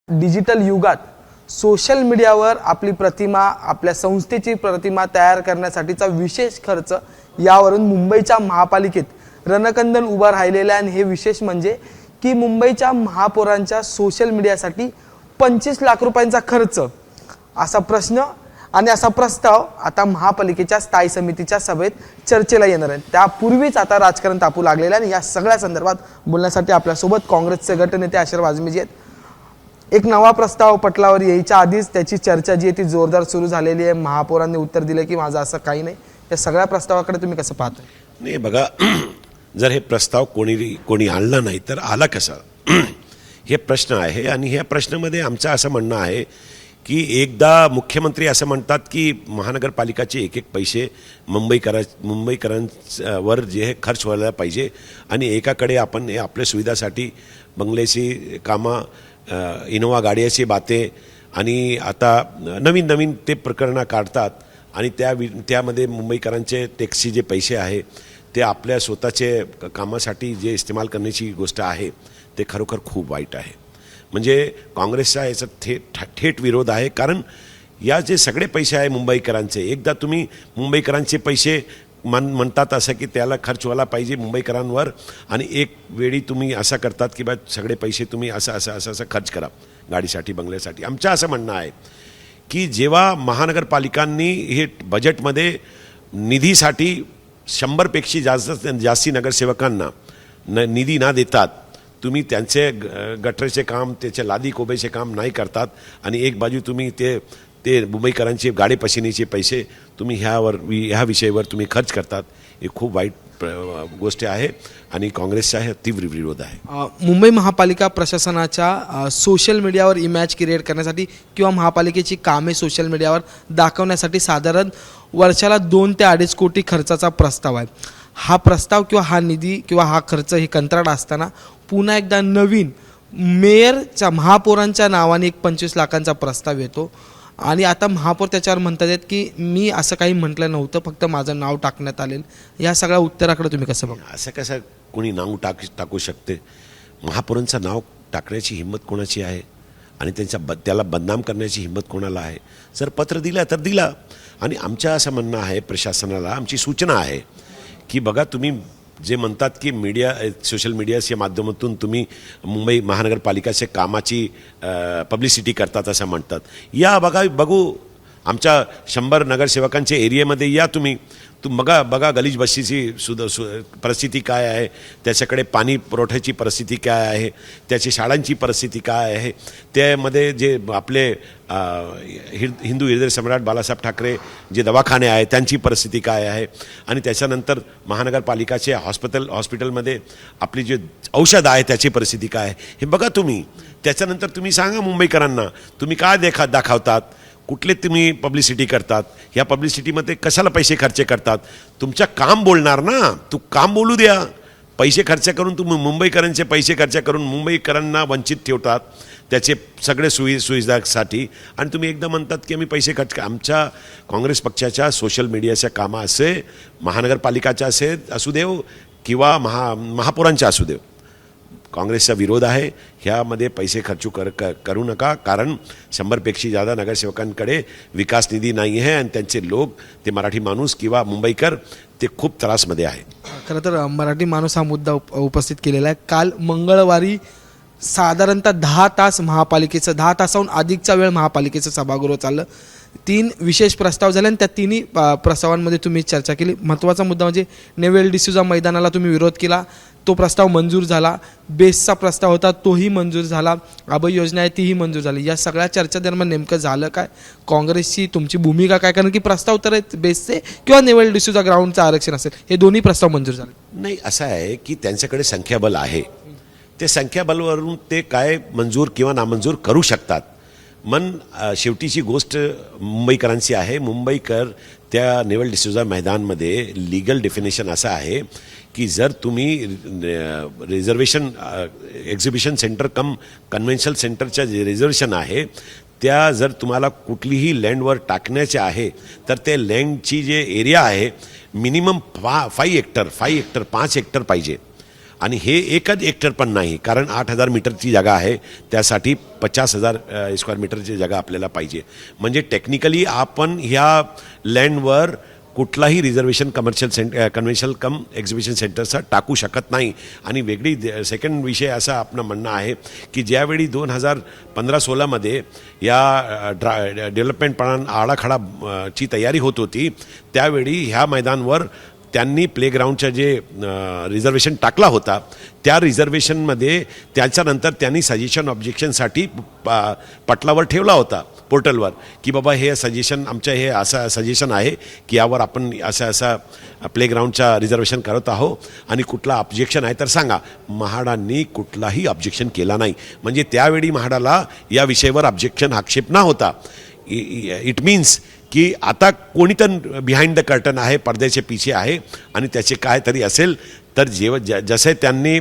Digital युगात social मीडियावर आपली प्रतिमा, आपल्या संस्थेची प्रतिमा तयार करण्यासाठीचा विशेष खर्च यावरून मुंबईच्या महापालिकेत रणकंदन उभा राहिलेला आहे। आणि हे विशेष म्हणजे की मुंबईच्या महापौरांच्या सोशल मीडियासाठी 25 लाख रुपयांचा खर्च, असा प्रश्न आणि असा प्रस्ताव आता महापालिकेच्या स्थायी समितीच्या सभेत चर्चेला येणार आहे। त्यापूर्वीच आता राजकारण तापू लागलेलं आहे आणि या सगळ्या संदर्भात बोलण्यासाठी आपल्यासोबत काँग्रेसचे गटनेते अशरफ आझमीजी आहेत। एक नवा प्रस्ताव पटलावर यायच्या आधीच त्याची चर्चा जी आहे ती जोरदार सुरू झालेली आहे। महापौरांनी उत्तर दिले की माझं असं काही नाही। या सगळ्या प्रस्तावाकडे तुम्ही कसं पाहताय? नाही बघा, जर हे प्रस्ताव कोणी आणला नाही तर आला कसा, हे प्रश्न आहे। आणि ह्या प्रश्नामध्ये आमचं असं म्हणणं आहे की एकदा मुख्यमंत्री असं म्हणतात की महानगरपालिकाचे एक पैसे मुंबईकरांवर जे हे खर्च व्हायला पाहिजे आणि एकाकडे आपण आपल्या सुविधासाठी बंगल्याची कामं, इनोवा गाड्याची बाते आणि आता नवीन ते प्रकरणं काढतात आणि त्यामध्ये मुंबईकरांचे टॅक्सचे जे पैसे आहे ते आपल्या स्वतःचे कामासाठी जे इस्तेमाल करण्याची गोष्ट आहे ते खरोखर खूप वाईट आहे। म्हणजे काँग्रेसचा याचा थेट विरोध आहे। कारण या जे सगळे पैसे आहे मुंबईकरांचे, एकदा तुम्ही मुंबईकरांचे पैसे म्हणतात असं की त्याला खर्च व्हायला पाहिजे मुंबईकरांवर, आणि एक वेळी तुम्ही असं करतात की बा सगळे पैसे तुम्ही असं खर्च करा गाडीसाठी, बंगल्यासाठी। आमचं असं म्हणणं आहे की जेव्हा महानगरपालिकांनी हे बजेटमध्ये निधीसाठी 100पेक्षा जास्ती नगरसेवकांना निधी ना देतात, तुम्ही त्यांचे गटरचे काम, त्याचे लादी कोबेचे काम नाही करतात आणि एक बाजू तुम्ही ते मुंबईकरांचे गाडी पशिनीचे पैसे तुम्ही ह्या विषयावर तुम्ही खर्च करतात, हे खूप वाईट गोष्ट आहे आणि काँग्रेसचा हे तीव्र विरोध आहे। मुंबई महापालिका प्रशासनाच्या सोशल मीडियावर इमेज क्रिएट करण्यासाठी किंवा महापालिकेची कामे सोशल मीडियावर दाखवण्यासाठी साधारण वर्षाला 2 ते 2.5 कोटी खर्चाचा प्रस्ताव आहे। हा प्रस्ताव किंवा हा निधी किंवा हा खर्च हे कंत्राट असताना पुन्हा एकदा नवीन मेयरच्या महापौरांच्या नावाने एक 25 लाखांचा प्रस्ताव येतो आणि आता महापौर त्याच्यावर म्हणतात आहेत की मी असं काही म्हटलं नव्हतं, फक्त माझं नाव टाकण्यात आलेलं। या सगळ्या उत्तराकडे तुम्ही कसं बघा? असं कसं कोणी नाव टाकू शकते? महापौरांचं नाव टाकण्याची हिंमत कोणाची आहे आणि त्याला बदनाम करण्याची हिंमत कोणाला आहे? जर पत्र दिलं तर दिला। आणि आमचं असं म्हणणं आहे प्रशासनाला, आमची सूचना आहे की बघा, तुम्ही जे म्हणतात की सोशल मीडियाच्या माध्यमातून तुम्ही मुंबई महानगरपालिकाच्या कामाची पब्लिसिटी करतात असं म्हणतात। या बघू आमच्या 100 नगरसेवकांच्या एरियामध्ये या तुम्ही बघा गलीज बस्तीची परिस्थिती काय आहे, त्याच्याकडे पाणी पुरवठ्याची परिस्थिती काय आहे, त्याची शाळांची परिस्थिती काय आहे, त्यामध्ये जे आपले हिंदू हृदय सम्राट बाळासाहेब ठाकरे जे दवाखाने आहे त्यांची परिस्थिती काय आहे, आणि त्याच्यानंतर महानगरपालिकाचे हॉस्पिटलमध्ये आपली जे औषध आहे त्याची परिस्थिती काय आहे, हे बघा तुम्ही। त्याच्यानंतर तुम्ही सांगा मुंबईकरांना तुम्ही काय दाखवतात, कुठले तुम्ही पब्लिसिटी करतात, ह्या पब्लिसिटीमध्ये कशाला पैसे खर्च करतात? तुमचं काम बोलणार ना, तू काम बोलू द्या। पैसे खर्च करून तुम्ही मुंबईकरांचे पैसे खर्च करून मुंबईकरांना वंचित ठेवतात त्याचे सगळे सुविधासाठी, आणि तुम्ही एकदा म्हणतात की आम्ही पैसे खर्च आमच्या काँग्रेस पक्षाच्या सोशल मीडियाच्या कामं असे महानगरपालिकाच्या असू देव किंवा महापौरांच्या असू देव, काँग्रेसचा विरोध आहे। ह्यामध्ये पैसे खर्च करू नका, कारण 100पेक्षा जादा नगरसेवकांकडे विकास निधी नाही आहे आणि त्यांचे लोक, ते मराठी माणूस किंवा मुंबईकर, ते खूप त्रासमध्ये आहे। खरं तर मराठी माणूस हा मुद्दा उपस्थित केलेला आहे। काल मंगळवारी साधारणतः 10 तास महापालिकेचं 10 तासाहून अधिकचा वेळ महापालिकेचं सभागृह चाललं। 3 विशेष प्रस्ताव झाले आणि त्या तिन्ही प्रस्तावांमध्ये तुम्ही चर्चा केली। महत्त्वाचा मुद्दा म्हणजे नेव्हल डिसूजा मैदानाला तुम्ही विरोध केला, तो प्रस्ताव मंजूर झाला। बेसचा प्रस्ताव होता तोही मंजूर झाला, अभय योजना आहे तीही मंजूर झाली। या सगळ्या चर्चा दरम्यान नेमकं झालं काय? काँग्रेसची तुमची भूमिका काय? कारण की प्रस्ताव तर आहेत बेसचे किंवा नेव्हल डिसूजा ग्राउंडचं आरक्षण असेल, हे दोन्ही प्रस्ताव मंजूर झाले नाही। असं आहे की त्यांच्याकडे संख्याबळ आहे, ते संख्याबळवरून ते काय मंजूर किंवा नामंजूर करू शकतात। शेवटीची गोष्ट मुंबईकरांची आहे। मुंबईकर त्या नेव्हल डिसूजा मैदानमध्ये लीगल डेफिनेशन असं आहे की जर तुम्ही रिझर्वेशन एक्झिबिशन सेंटर कन्व्हेन्शन सेंटरच्या जे रिझर्वेशन आहे त्या जर तुम्हाला कुठलीही लँडवर टाकण्याचे आहे तर ते लँडची जे एरिया आहे मिनिमम 5 हेक्टर 5 हेक्टर पाहिजे। आणि हे एकच हेक्टर पण नाही, कारण 8,000 मीटरची जागा आहे, त्यासाठी 50,000 स्क्वेअर मीटरची जागा आपल्याला पाहिजे. म्हणजे टेक्निकली आपण ह्या लँडवर कुठलाही रिझर्वेशन कन्व्हेन्शनल कम एक्झिबिशन सेंटरचा टाकू शकत नाही. आणि वेगळी सेकंड विषय असा आपलं म्हणणं आहे की ज्यावेळी 2015-16मध्ये या डेव्हलपमेंट प्लॅन आराखडाची तयारी होत होती, त्यावेळी ह्या मैदानावर त्यांनी प्लेग्राऊंडचं जे रिझर्वेशन टाकला होता, त्या रिझर्वेशनमध्ये त्याच्यानंतर त्यांनी सजेशन ऑब्जेक्शनसाठी पटलावर ठेवला होता पोर्टलवर की बाबा हे सजेशन आमचं हे असं सजेशन आहे की यावर आपण असं प्लेग्राऊंडचा रिझर्वेशन करत आहोत आणि कुठला ऑब्जेक्शन आहे तर सांगा. म्हाडांनी कुठलाही ऑब्जेक्शन केला नाही. म्हणजे त्यावेळी म्हाडाला या विषयावर ऑब्जेक्शन आक्षेप न होता. इट मीन्स की आता कोणी तर बिहाइंड द कर्टन आहे, पडद्याचे पिछे आहे आणि त्याचे काय तरी असेल तर जसे त्यांनी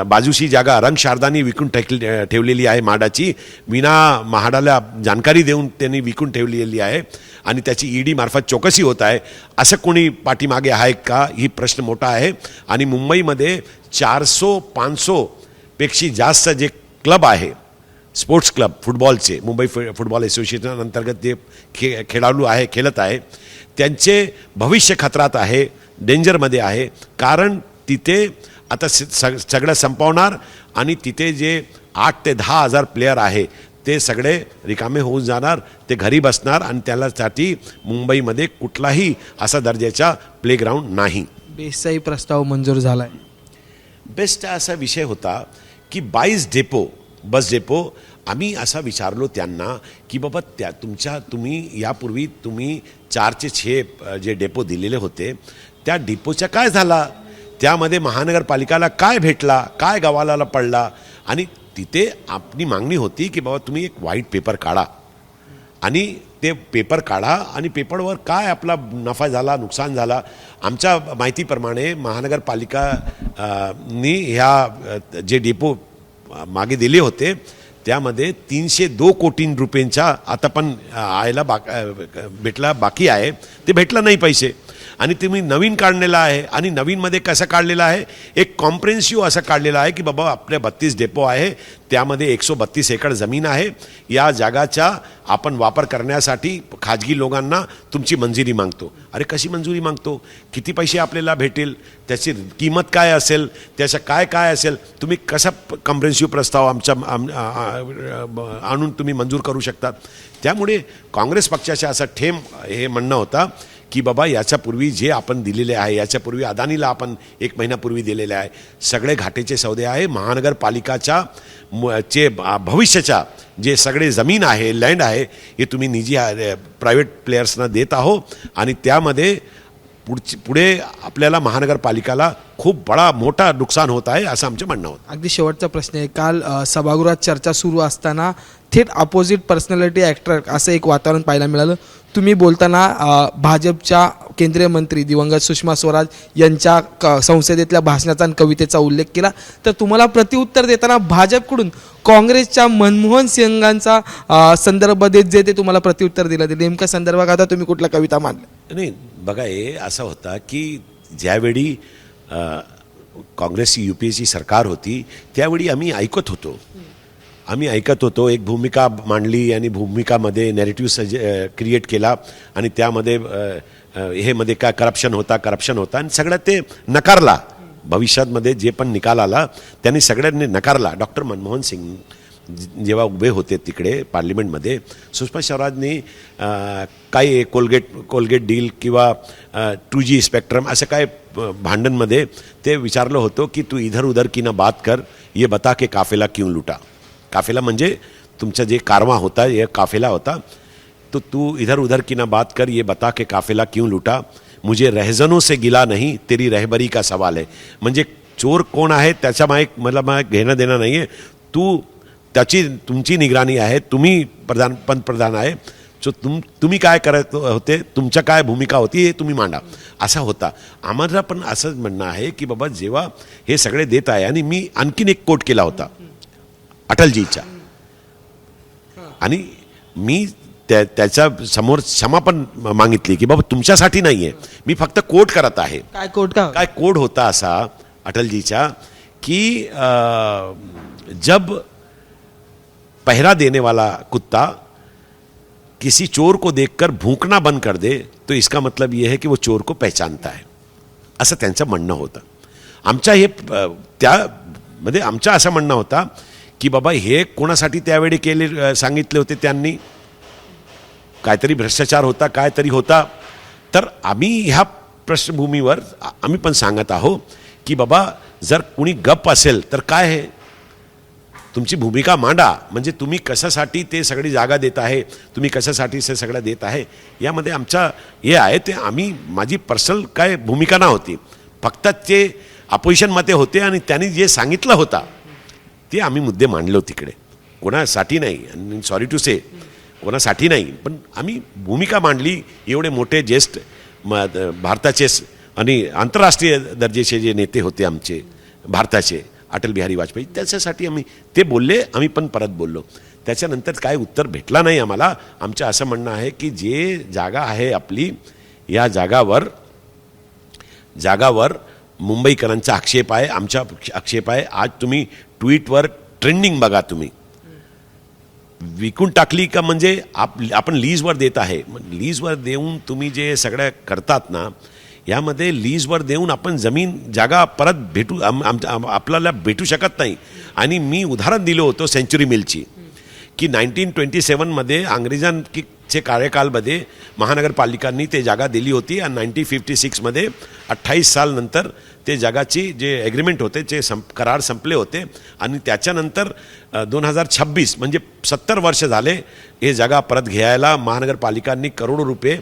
बाजूची जागा रंगशारदानी विकून ठेवलेली आहे म्हाडाची, विना म्हाडाला जानकारी देऊन त्यांनी विकून ठेवलेली आहे आणि त्याची ईडी मार्फत चौकशी होत आहे, असं कोणी पाठीमागे आहे का, ही प्रश्न मोठा आहे. आणि मुंबईमध्ये 400-500 पेक्षा जास्त जे क्लब आहे, स्पोर्ट्स क्लब फुटबॉलचे, मुंबई फुटबॉल असोसिएशन अंतर्गत जे खेळाडू आहे खेळत आहे, त्यांचे भविष्य खतरात आहे, डेंजरमध्ये आहे. कारण तिथे आता सगळं संपवणार आणि तिथे जे 8 ते 10 हजार प्लेयर आहे ते सगळे रिकामे होऊन जाणार, ते घरी बसणार आणि त्यासाठी मुंबईमध्ये कुठलाही असा दर्जाचा प्लेग्राऊंड नाही. बेसाई प्रस्ताव मंजूर झालाय. बेस्ट असा विषय होता की 22 डेपो बस डेपो आम्ही असा विचारलो त्यांना की बाबा तुम्ही यापूर्वी 4 ते 6 जे डेपो दिलेले होते त्या डेपोचा काय झाला, त्यामध्ये महानगरपालिकाला काय भेटला, काय गावाला पडला. आणि तिथे आपली मागणी होती की बाबा तुम्ही एक व्हाईट पेपर काढा आणि ते पेपर काढा आणि पेपरवर काय आपला नफा झाला, नुकसान झाला. आमच्या माहितीप्रमाणे महानगरपालिकानी ह्या जे डेपो मागे दिले होते त्यामध्ये 302 कोटी रुपयांचा आता पण भेटला बाकी आहे, ते भेटला नाही पैसे. आणि तुम्ही नवीन काढलेला आहे आणि नवीनमध्ये कसं काढलेलं आहे, एक कॉम्प्रेन्सिव्ह असं काढलेलं आहे की बाबा आपले 32 डेपो आहे, त्यामध्ये 132 एकर जमीन आहे, या जागाचा आपण वापर करण्यासाठी खाजगी लोकांना तुमची मंजुरी मागतो. अरे कशी मंजुरी मागतो, किती पैसे आपल्याला भेटेल, त्याची किंमत काय असेल, त्याचं काय असेल, तुम्ही कसा कॉम्प्रेन्सिव्ह प्रस्ताव आणून तुम्ही मंजूर करू शकतात. त्यामुळे काँग्रेस पक्षाचा असा ठेम हे म्हणणं होता की बाबा याच्यापूर्वी जे आपण दिलेले आहे, याच्यापूर्वी अदानीला आपण 1 महिन्यापूर्वी दिलेले आहे, सगळे घाटेचे सौदे आहे. महानगरपालिकाच्या चे भविष्याच्या जे सगळे जमीन आहे, लँड आहे, हे तुम्ही निजी प्रायव्हेट प्लेयर्सना देत आहो आणि त्यामध्ये पुढे आपल्याला महानगरपालिकाला खूप मोठा नुकसान होत आहे असं आमचं म्हणणं होतं. अगदी शेवटचा प्रश्न आहे. काल सभागृहात चर्चा सुरू असताना थेट अपोजिट पर्सनॅलिटी ॲक्टर असं एक वातावरण पाहायला मिळालं. तुम्ही बोलताना भाजपच्या केंद्रीय मंत्री दिवंगत सुषमा स्वराज यांच्या संसदेतल्या भाषणाचा आणि कवितेचा उल्लेख केला, तर तुम्हाला प्रत्युत्तर देताना भाजपकडून काँग्रेसच्या मनमोहन सिंगांचा संदर्भ देत जे ते तुम्हाला प्रत्युत्तर दिलं, ते नेमक्या संदर्भात आता तुम्ही कुठल्या कविता मांडल्या? नाही बघा, हे असं होता की ज्यावेळी काँग्रेसची UPAची सरकार होती त्यावेळी आम्ही ऐकत होतो, एक भूमिका मांडली आणि भूमिकामध्ये नॅरेटिव्ह क्रिएट केला आणि त्यामध्ये हे मध्ये काय करप्शन होता आणि सगळं ते नकारला. भविष्यामध्ये जे पण निकाल आला त्यांनी सगळ्यांनी नकारला. डॉक्टर मनमोहन सिंग जेव्हा उभे होते तिकडे पार्लिमेंटमध्ये, सुषमा स्वराजनी काही कोलगेट डील किंवा 2G स्पेक्ट्रम असं काय भांडणमध्ये ते विचारलं होतं की तू इधर उधर की ना बात कर, ये बता के काफिला क्यों लुटा. काफिला म्हणजे तुमचा जे कारवा होता, ये काफिला होता, तो तू इधर उधर की ना बात कर, ये बता के काफिला क्यों लुटा, मुझे रहजनों से गिला नहीं, तेरी रहबरी का सवाल है. म्हणजे चोर कोण आहे त्याच्या मला घेणं देणं नाही आहे, तुमची निगराणी आहे, तुम्ही पंतप्रधान आहे, सो तुम्ही काय करत होते, तुमच्या काय भूमिका होती हे तुम्ही मांडा, असा होता. आम्हाला पण असंच म्हणणं आहे की बाबा जेव्हा हे सगळे देत आहे, आणि मी आणखीन एक कोट केला होता अटलजीचा, आणि मी त्याच्या समोर क्षमा पण मागितली की बाबा तुमच्यासाठी नाही आहे, मी फक्त कोट करत आहे. काय कोट का? काय कोड होता असा, अटल जी चा कि जब पहरा देने वाला कुत्ता किसी चोर को देखकर भूकना बंद कर दे तो इसका मतलब यह है कि वो चोर को पहचानता है, असं त्यांचं म्हणणं होतं. आमच्या हे त्यामध्ये आमचं असं म्हणणं होता की बाबा हे कोणासाठी त्यावेळी केले सांगितले होते त्यांनी, काहीतरी भ्रष्टाचार होता काहीतरी होता. तर आम्ही ह्या पार्श्वभूमीवर आम्ही पण सांगत आहोत की बाबा जर कुणी गप असेल तर काय आहे, तुमची भूमिका मांडा. म्हणजे तुम्ही कशासाठी ते सगळी जागा देत आहे, तुम्ही कशासाठी ते सगळं देत आहे, यामध्ये आमचा हे आहे ते आम्ही माझी पर्सनल काय भूमिका नव्हती, फक्त ते अपोजिशनमध्ये होते आणि त्यांनी जे सांगितलं होता ते आम्ही मुद्दे मांडलो तिकडे, कोणासाठी नाही. आणि सॉरी टू से कोणासाठी नाही, पण आम्ही भूमिका मांडली. एवढे मोठे ज्येष्ठ भारताचे आणि आंतरराष्ट्रीय दर्जाचे जे नेते होते आमचे भारताचे, अटल बिहारी वाजपेयी, त्याच्यासाठी आम्ही ते बोलले, आम्ही पण परत बोललो. त्याच्यानंतर काय उत्तर भेटला नाही आम्हाला. आमचं असं म्हणणं आहे की जे जागा आहे आपली, या जागावर मुंबईकरांचा आक्षेप आहे, आमचा आक्षेप आहे. आज तुम्ही ट्विटवर ट्रेंडिंग बघा, तुम्ही विकून टाकली का, म्हणजे आपण लीजवर देत आहे. लीजवर देऊन तुम्ही जे सगळं करतात ना, यामध्ये लीजवर देऊन आपण जमीन जागा परत भेटू आपल्याला भेटू शकत नाही. आणि मी उदाहरण दिलं होतं सेंचुरी मिलची की 1927मध्ये अंग्रेजांचे कार्यकालमध्ये महानगरपालिकांनी ते जागा दिली होती आणि 1956मध्ये 28 साल नंतर ते जागाची जे ॲग्रीमेंट होते ते करार संपले होते. आणि त्याच्यानंतर 2026 म्हणजे 70 वर्ष झाले हे जागा परत घ्यायला महानगरपालिकांनी करोडो रुपये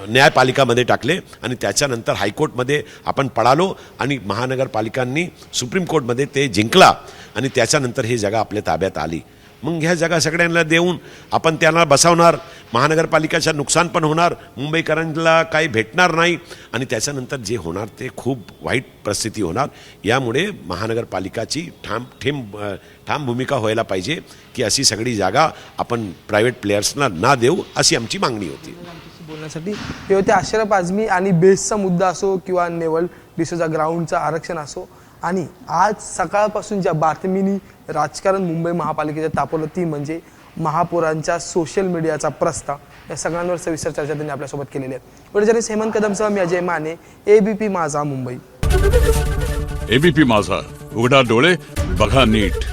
न्यायपालिकामध्ये टाकले. आणि त्याच्यानंतर हायकोर्टमध्ये आपण पळालो आणि महानगरपालिकांनी सुप्रीम कोर्टमध्ये ते जिंकला आणि त्याच्यानंतर ही जागा आपल्या ताब्यात आली. मग ह्या जागा सगळ्यांना देऊन आपण त्यांना बसवणार, महानगरपालिकेचं नुकसान पण होणार, मुंबईकरांना काही भेटणार नाही आणि त्याच्यानंतर जे होणार ते खूप वाईट परिस्थिती होणार. यामुळे महानगरपालिकाची ठाम भूमिका व्हायला पाहिजे की अशी सगळी जागा आपण प्रायव्हेट प्लेयर्सना ना देऊ, अशी आमची मागणी होती. बोलण्यासाठी हे होते अशरफ आझमी. आणि बेसचा मुद्दा असो किंवा नेवल डिसोजा ग्राउंडचं आरक्षण असो, आणि आज सकाळपासून ज्या बातमीनी राजकारण मुंबई महापालिकेच्या तापवलं ती म्हणजे महापौरांच्या सोशल मीडियाचा प्रस्ताव. या सगळ्यांवर सविस्तर चर्चा त्यांनी आपल्यासोबत केलेली आहे. व्हिडिओ हेमंत कदमसह मी अजय माने, ABP माझा मुंबई. ABP माझा, उघडा डोळे बघा नीट.